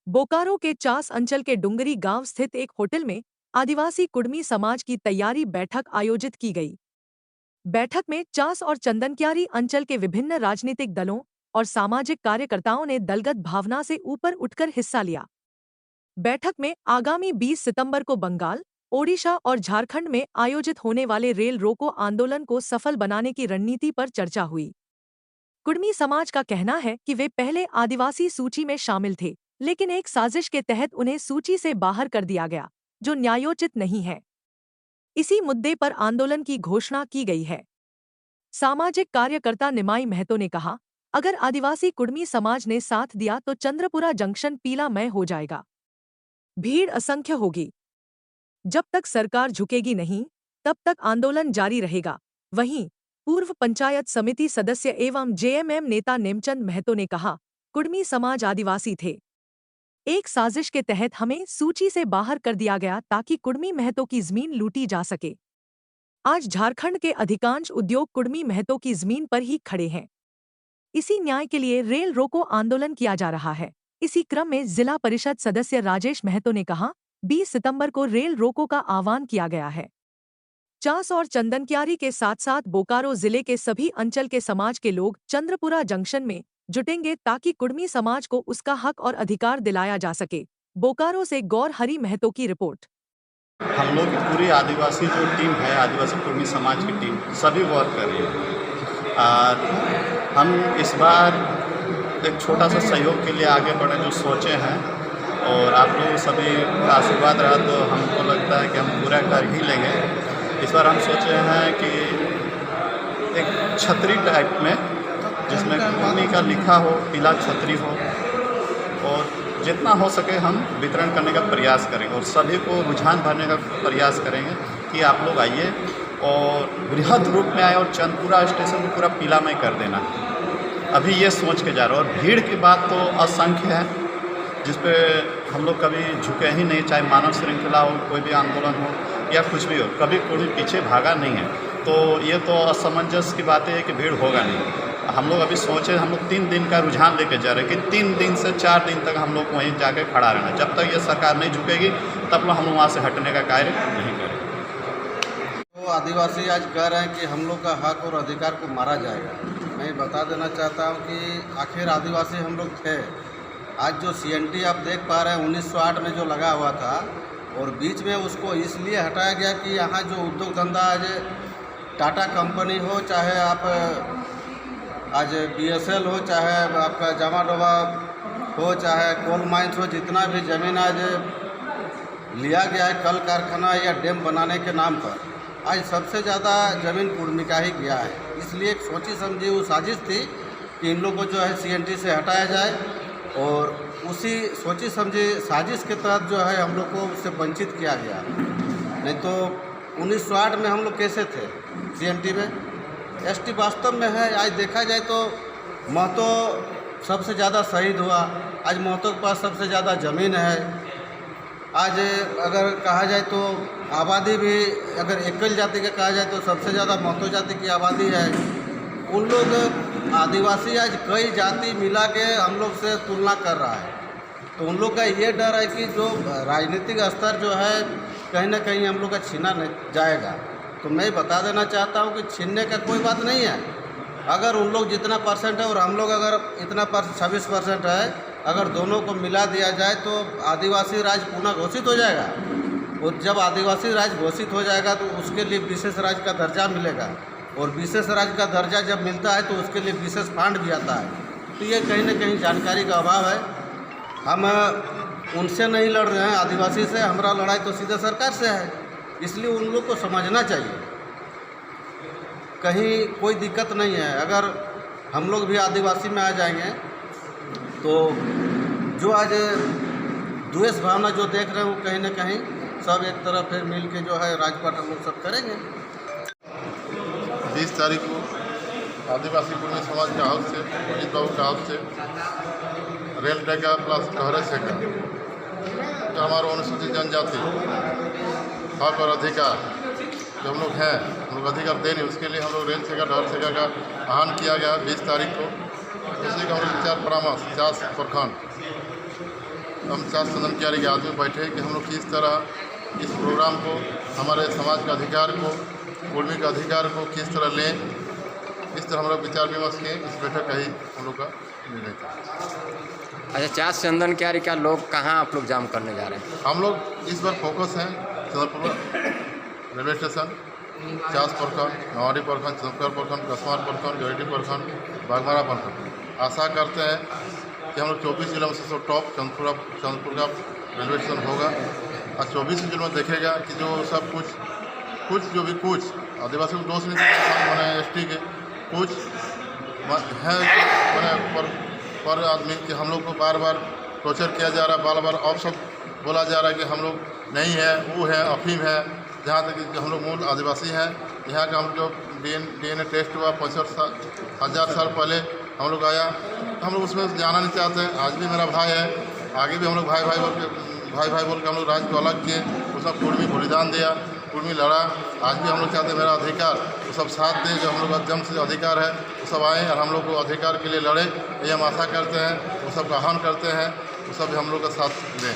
बोकारो के चास अंचल के डुंगरी गांव स्थित एक होटल में आदिवासी कुड़मी समाज की तैयारी बैठक आयोजित की गई। बैठक में चास और चंदनक्यारी अंचल के विभिन्न राजनीतिक दलों और सामाजिक कार्यकर्ताओं ने दलगत भावना से ऊपर उठकर हिस्सा लिया। बैठक में आगामी 20 सितंबर को बंगाल, ओडिशा और झारखंड में आयोजित होने वाले रेल रोको आंदोलन को सफल बनाने की रणनीति पर चर्चा हुई। कुड़मी समाज का कहना है कि वे पहले आदिवासी सूची में शामिल थे, लेकिन एक साजिश के तहत उन्हें सूची से बाहर कर दिया गया, जो न्यायोचित नहीं है। इसी मुद्दे पर आंदोलन की घोषणा की गई है। सामाजिक कार्यकर्ता निमाई महतो ने कहा, अगर आदिवासी कुड़मी समाज ने साथ दिया तो चंद्रपुरा जंक्शन पीलामय हो जाएगा। भीड़ असंख्य होगी। जब तक सरकार झुकेगी नहीं, तब तक आंदोलन जारी रहेगा। वहीं पूर्व पंचायत समिति सदस्य एवं जेएमएम नेता नेमचंद महतो ने कहा, कुड़मी समाज आदिवासी थे। एक साजिश के तहत हमें सूची से बाहर कर दिया गया ताकि कुड़मी महतो की जमीन लूटी जा सके। आज झारखंड के अधिकांश उद्योग कुड़मी महतो की जमीन पर ही खड़े हैं। इसी न्याय के लिए रेल रोको आंदोलन किया जा रहा है। इसी क्रम में जिला परिषद सदस्य राजेश महतो ने कहा, 20 सितंबर को रेल रोको का आह्वान किया गया है। चास और चंदनक्यारी के साथ साथ बोकारो जिले के सभी अंचल के समाज के लोग चंद्रपुरा जंक्शन में जुटेंगे ताकि कुड़मी समाज को उसका हक और अधिकार दिलाया जा सके। बोकारो से गौर हरी महतो की रिपोर्ट। हम लोग की पूरी आदिवासी जो टीम है, आदिवासी कुड़मी समाज की टीम सभी वर्क कर रही है। हम इस बार एक छोटा सा सहयोग के लिए आगे बढ़े जो सोचे हैं, और आप लोग सभी का आशीर्वाद रहा तो हमको लगता है कि हम पूरा कर ही लेंगे। इस बार हम सोचे हैं कि एक छतरी टाइप में, जिसमें कुड़मी का लिखा हो, पीला छतरी हो, और जितना हो सके हम वितरण करने का प्रयास करेंगे और सभी को रुझान भरने का प्रयास करेंगे कि आप लोग आइए और बृहद रूप में आए और चंदपुरा स्टेशन को पूरा पीलामय कर देना। अभी ये सोच के जा रहे हैं, और भीड़ की बात तो असंख्य है, जिस पे हम लोग कभी झुके ही नहीं, चाहे मानव श्रृंखला हो, कोई भी आंदोलन हो या कुछ भी हो, कभी कोई पीछे भागा नहीं है। तो ये तो असमंजस की बात है कि भीड़ होगा नहीं। हम लोग अभी सोचे, हम लोग 3 दिन का रुझान लेके जा रहे हैं कि 3 दिन से 4 दिन तक हम लोग वहीं जाके खड़ा रहना। जब तक ये सरकार नहीं झुकेगी तब हम वहाँ से हटने का कार्य नहीं करेंगे। तो आदिवासी आज कह रहे हैं कि हम लोग का हक और अधिकार को मारा जाएगा। मैं बता देना चाहता हूँ कि आखिर आदिवासी हम लोग थे। आज जो सीएनटी आप देख पा रहे हैं 1908 में जो लगा हुआ था, और बीच में उसको इसलिए हटाया गया कि यहाँ जो उद्योग धंधा आज टाटा कंपनी हो, चाहे आप आज बीएसएल हो, चाहे आपका जामा डोबा हो, चाहे कोल माइंस हो, जितना भी ज़मीन आज लिया गया है कल कारखाना या डैम बनाने के नाम पर, आज सबसे ज़्यादा ज़मीन कुड़मी का ही गया है। इसलिए एक सोची समझी वो साजिश थी कि इन लोगों को जो है सीएनटी से हटाया जाए, और उसी सोची समझी साजिश के तहत जो है हम लोग को उससे वंचित किया गया। नहीं तो 1908 में हम लोग कैसे थे सीएनटी में? एसटी वास्तव में है। आज देखा जाए तो महतो सबसे ज़्यादा शहीद हुआ। आज महतो के पास सबसे ज़्यादा ज़मीन है। आज अगर कहा जाए तो आबादी भी, अगर एकल जाति का कहा जाए तो सबसे ज़्यादा महतो जाति की आबादी है। उन लोग आदिवासी आज कई जाति मिला के हम लोग से तुलना कर रहा है। तो उन लोग का ये डर है कि जो राजनीतिक स्तर जो है कहीं ना कहीं हम लोग का छीना जाएगा। तो मैं बता देना चाहता हूँ कि छीनने का कोई बात नहीं है। अगर उन लोग जितना परसेंट है और हम लोग अगर इतना 26% है, अगर दोनों को मिला दिया जाए तो आदिवासी राज्य पुनः घोषित हो जाएगा। और जब आदिवासी राज्य घोषित हो जाएगा तो उसके लिए विशेष राज्य का दर्जा मिलेगा, और विशेष राज्य का दर्जा जब मिलता है तो उसके लिए विशेष फंड भी आता है। तो ये कहीं ना कहीं जानकारी का अभाव है। हम उनसे नहीं लड़ रहे हैं, आदिवासी से। हमारा लड़ाई तो सीधे सरकार से है। इसलिए उन लोग को समझना चाहिए, कहीं कोई दिक्कत नहीं है। अगर हम लोग भी आदिवासी में आ जाएंगे तो जो आज द्वेष भावना जो देख रहे हैं वो कहीं ना कहीं सब एक तरफ फिर मिल के जो है राजपाट हम लोग सब करेंगे। 20 तारीख को आदिवासी कुड़मी समाज के हाउस से, अजीत बाबू के हाउस से रेल टेका प्लस गहरे से का जो हमारा अनुसूचित जनजाति हक और अधिकार जो हम लोग हैं, हम लोग अधिकार देने, उसके लिए हम लोग रेल सेगा डहर सेगा का आह्वान किया गया 20 तारीख को। इसी का हम लोग विचार परामर्श 50 प्रखंड हम 4 चंदनकियारी के आदमी बैठे कि हम लोग किस तरह इस प्रोग्राम को, हमारे समाज के अधिकार को, कुर्मी के अधिकार को किस तरह लें, इस तरह हम लोग विचार विमर्श किए। इस बैठक का ही हम लोग का निर्णय था। अच्छा, 4 चंदनकियारी का लोग कहाँ आप लोग जाम करने जा रहे हैं? हम लोग इस बार फोकस हैं चंद्रपुर रेलवे स्टेशन, 4 प्रखंड, नवाड़ी प्रखंड, चंद्रपुर प्रखंड, कसमार प्रखंड, जोईडी प्रखंड, बागमारा प्रखंड। आशा करते हैं कि हम लोग 24 जिलों में सबसे टॉप चंद्रपुर का रेलवे स्टेशन होगा और 24 जिलों में देखेगा कि जो सब कुछ जो भी कुछ आदिवासी को दोष नहीं मैंने ST के कुछ है मैंने पर आदमी कि हम लोग को बार बार टॉर्चर किया जा रहा है, बार बार और सब बोला जा रहा है कि हम लोग नहीं है, वो है, अफीम है। जहाँ तक कि हम लोग मूल आदिवासी हैं। यहाँ का हम जो DNA टेस्ट हुआ 65,000 साल पहले हम लोग आया, हम लोग उसमें जाना नहीं चाहते हैं। आज भी मेरा भाई है, आगे भी हम लोग भाई भाई बोल के हम लोग राज्य को अलग किए, उसमें कुर्मी बलिदान दिया, कुर्मी लड़ा। आज भी हम लोग चाहते हैं मेरा अधिकार वो सब साथ दें, जो हम लोग का जन्म से अधिकार है वो सब आएँ और हम लोग को अधिकार के लिए लड़े। ये हम आशा करते हैं, वो सब का आह्वान करते हैं, वो सब हम लोग का साथ दें।